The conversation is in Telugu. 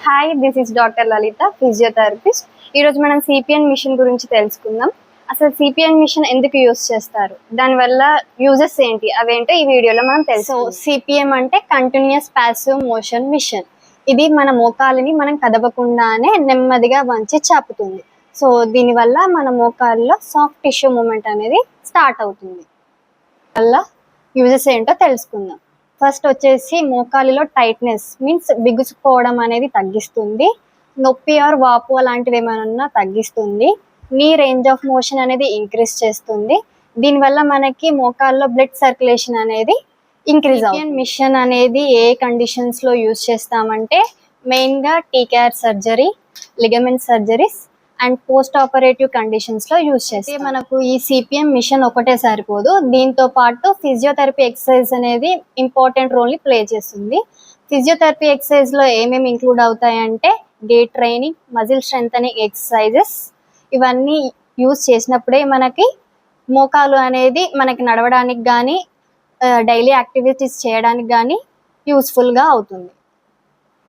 Hi, this is doctor Lalitha, physiotherapist. ఈరోజు మనం సిపిఎన్ మిషన్ గురించి తెలుసుకుందాం. అసలు సిపిఎన్ మిషన్ ఎందుకు యూజ్ చేస్తారు, దానివల్ల యూజెస్ ఏంటి, అవేంటో ఈ వీడియోలో మనం తెలుసు. సిపిఎం అంటే కంటిన్యూస్ ప్యాసివ్ మోషన్ మిషన్. ఇది మన మోకాలిని మనం కదపకుండానే నెమ్మదిగా వంచి చాపుతుంది. సో దీనివల్ల మన మోకాల్లో సాఫ్ట్ టిష్యూ మూమెంట్ అనేది స్టార్ట్ అవుతుంది. వల్ల యూజెస్ ఏంటో తెలుసుకుందాం. ఫస్ట్ వచ్చేసి మోకాలిలో టైట్నెస్ మీన్స్ బిగుసుకోవడం అనేది తగ్గిస్తుంది. నొప్పి ఆర్ వాపు అలాంటివి ఏమైనా తగ్గిస్తుంది. నీ రేంజ్ ఆఫ్ మోషన్ అనేది ఇంక్రీజ్ చేస్తుంది. దీనివల్ల మనకి మోకాల్లో బ్లడ్ సర్క్యులేషన్ అనేది ఇంక్రీజ్ అవుతుంది. మిషన్ అనేది ఏ కండిషన్స్లో యూజ్ చేస్తామంటే మెయిన్గా TKR surgery, ligament surgeries and post operative కండిషన్స్లో యూజ్ చేస్తే మనకు ఈ సిపిఎం మిషన్ ఒకటే సరిపోదు. దీంతో పాటు ఫిజియోథెరపీ ఎక్సర్సైజ్ అనేది ఇంపార్టెంట్ రోల్ని ప్లే చేస్తుంది. ఫిజియోథెరపీ ఎక్సర్సైజ్లో ఏమేమి ఇంక్లూడ్ అవుతాయంటే gait training, muscle strengthening exercises. ఇవన్నీ యూజ్ చేసినప్పుడే మనకి మోకాలు అనేది మనకి నడవడానికి కానీ డైలీ యాక్టివిటీస్ చేయడానికి కానీ యూస్ఫుల్గా అవుతుంది.